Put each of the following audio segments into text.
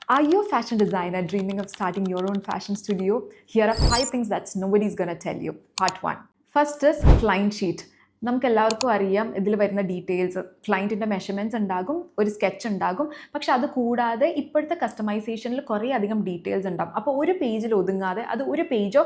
Are you a fashion designer dreaming of starting your own fashion studio? Here are 5 things that nobody's gonna tell you. Part 1. First is client sheet. നമുക്ക് എല്ലാവർക്കും അറിയാം ഇതിൽ വരുന്ന details, ക്ലയൻറ്റിൻ്റെ measurements ഉണ്ടാകും, ഒരു sketch ഉണ്ടാകും. പക്ഷെ അത് കൂടാതെ ഇപ്പോഴത്തെ കസ്റ്റമൈസേഷനിൽ കുറേ അധികം ഡീറ്റെയിൽസ് ഉണ്ടാകും. അപ്പോൾ ഒരു പേജിൽ ഒതുങ്ങാതെ അത് ഒരു പേജോ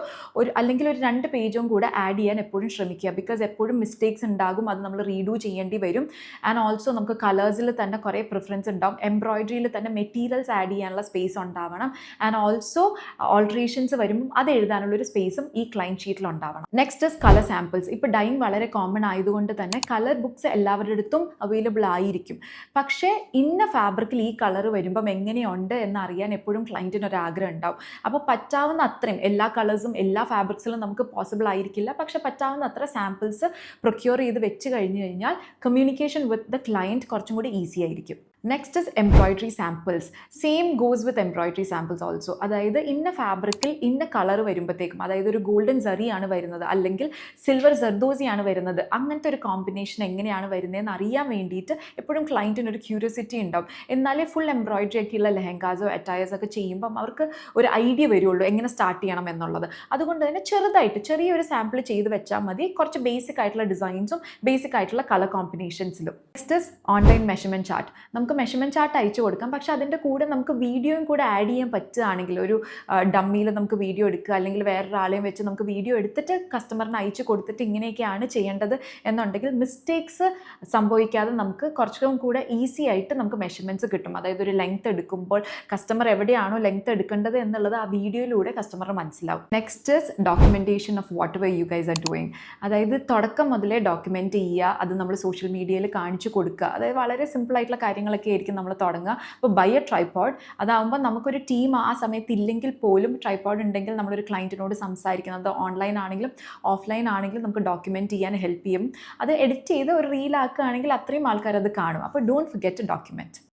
അല്ലെങ്കിൽ ഒരു 2 പേജും കൂടെ ആഡ് ചെയ്യാൻ എപ്പോഴും ശ്രമിക്കുക. ബിക്കോസ് എപ്പോഴും മിസ്റ്റേക്സ് ഉണ്ടാകും, അത് നമ്മൾ റീഡു ചെയ്യേണ്ടി വരും. ആൻഡ് ഓൾസോ നമുക്ക് കളേഴ്സിൽ തന്നെ കുറേ പ്രിഫറൻസ് ഉണ്ടാവും. എംബ്രോയിഡറിയിൽ തന്നെ മെറ്റീരിയൽസ് ആഡ് ചെയ്യാനുള്ള സ്പേസ് ഉണ്ടാവണം. ആൻഡ് ഓൾസോ ഓൾട്രേഷൻസ് വരുമ്പം അത് എഴുതാനുള്ളൊരു സ്പേസും ഈ ക്ലയൻറ്റ് ഷീറ്റിൽ ഉണ്ടാവണം. Next is colour samples. ഇപ്പോൾ ഡൈയിങ് വളരെ കോമൺ ആയതുകൊണ്ട് തന്നെ കളർ ബുക്സ് എല്ലാവരുടെ അടുത്തും അവൈലബിൾ ആയിരിക്കും. പക്ഷേ ഇന്ന ഫാബ്രിക്കിൽ ഈ കളർ വരുമ്പം എങ്ങനെയുണ്ട് എന്നറിയാൻ എപ്പോഴും ക്ലയൻറ്റിന് ഒരു ആഗ്രഹം ഉണ്ടാവും. അപ്പോൾ പറ്റാവുന്ന അത്രയും എല്ലാ കളേഴ്സും എല്ലാ ഫാബ്രിക്സിലും നമുക്ക് പോസിബിൾ ആയിരിക്കില്ല. പക്ഷേ പറ്റാവുന്ന അത്ര സാമ്പിൾസ് പ്രൊക്യൂർ ചെയ്ത് വെച്ച് കഴിഞ്ഞ് കഴിഞ്ഞാൽ കമ്മ്യൂണിക്കേഷൻ വിത്ത് ദ ക്ലയൻറ്റ് കുറച്ചും കൂടി ഈസി ആയിരിക്കും. Next is embroidery samples. Same goes with embroidery samples also. അതായത് ഇന്ന ഫാബ്രിക്കിൽ ഇന്ന കളർ വരുമ്പോഴത്തേക്കും, അതായത് ഒരു ഗോൾഡൻ സറിയാണ് വരുന്നത് അല്ലെങ്കിൽ സിൽവർ ജർദോസിയാണ് വരുന്നത്, അങ്ങനത്തെ ഒരു കോമ്പിനേഷൻ എങ്ങനെയാണ് വരുന്നതെന്ന് അറിയാൻ വേണ്ടിയിട്ട് എപ്പോഴും ക്ലയൻറ്റിന് ഒരു ക്യൂരിയോസിറ്റി ഉണ്ടാവും. എന്നാലേ ഫുൾ എംബ്രോയിഡറി ഒക്കെയുള്ള ലെഹങ്കാസോ അറ്റയേഴ്സോ ഒക്കെ ചെയ്യുമ്പം അവർക്ക് ഒരു ഐഡിയ വരുള്ളൂ എങ്ങനെ സ്റ്റാർട്ട് ചെയ്യണം എന്നുള്ളത്. അതുകൊണ്ട് തന്നെ ചെറുതായിട്ട് ചെറിയൊരു സാമ്പിൾ ചെയ്ത് വെച്ചാൽ മതി, കുറച്ച് ബേസിക് ആയിട്ടുള്ള ഡിസൈൻസും ബേസിക് ആയിട്ടുള്ള കളർ കോമ്പിനേഷൻസിലും. Next is online measurement chart. നമുക്ക് മെഷർമെൻറ്റ് ചാർട്ട് അയച്ചു കൊടുക്കാം. പക്ഷേ അതിൻ്റെ കൂടെ നമുക്ക് വീഡിയോയും കൂടെ ആഡ് ചെയ്യാൻ പറ്റുകയാണെങ്കിൽ, ഒരു ഡമ്മിയിൽ നമുക്ക് വീഡിയോ എടുക്കുക അല്ലെങ്കിൽ വേറൊരാളെയും വെച്ച് നമുക്ക് വീഡിയോ എടുത്തിട്ട് കസ്റ്റമറിന് അയച്ചു കൊടുത്തിട്ട് ഇങ്ങനെയൊക്കെയാണ് ചെയ്യേണ്ടത് എന്നുണ്ടെങ്കിൽ മിസ്റ്റേക്സ് സംഭവിക്കാതെ നമുക്ക് കുറച്ചും കൂടെ ഈസി ആയിട്ട് നമുക്ക് മെഷർമെൻറ്റ്സ് കിട്ടും. അതായത് ഒരു ലെങ്ത് എടുക്കുമ്പോൾ കസ്റ്റമർ എവിടെയാണോ ലെങ്ത് എടുക്കേണ്ടത് എന്നുള്ളത് ആ വീഡിയോയിലൂടെ കസ്റ്റമറിന് മനസ്സിലാവും. Next is documentation of what ever you guys are doing. അതായത് തുടക്കം മുതലേ ഡോക്യുമെൻറ്റ് ചെയ്യുക, അത് നമ്മൾ സോഷ്യൽ മീഡിയയിൽ കാണിച്ചു കൊടുക്കുക. അതായത് വളരെ സിമ്പിളായിട്ടുള്ള കാര്യങ്ങളൊക്കെ ആയിരിക്കും നമ്മൾ തുടങ്ങുക. അപ്പോൾ ബൈ എ ട്രൈപോഡ്. അതാകുമ്പോൾ നമുക്കൊരു ടീം ആ സമയത്ത് ഇല്ലെങ്കിൽ പോലും ട്രൈപോഡ് ഉണ്ടെങ്കിൽ നമ്മളൊരു ക്ലയൻറ്റിനോട് സംസാരിക്കുന്നത് ഓൺലൈൻ ആണെങ്കിലും ഓഫ്ലൈൻ ആണെങ്കിലും നമുക്ക് ഡോക്യുമെൻറ്റ് ചെയ്യാൻ ഹെൽപ്പ് ചെയ്യും. അത് എഡിറ്റ് ചെയ്ത് ഒരു റീലാക്കുകയാണെങ്കിൽ അത്രയും ആൾക്കാർ അത് കാണും. അപ്പോൾ ഡോണ്ട് ഫർഗെറ്റ് ടു ഡോക്യുമെൻറ്റ്.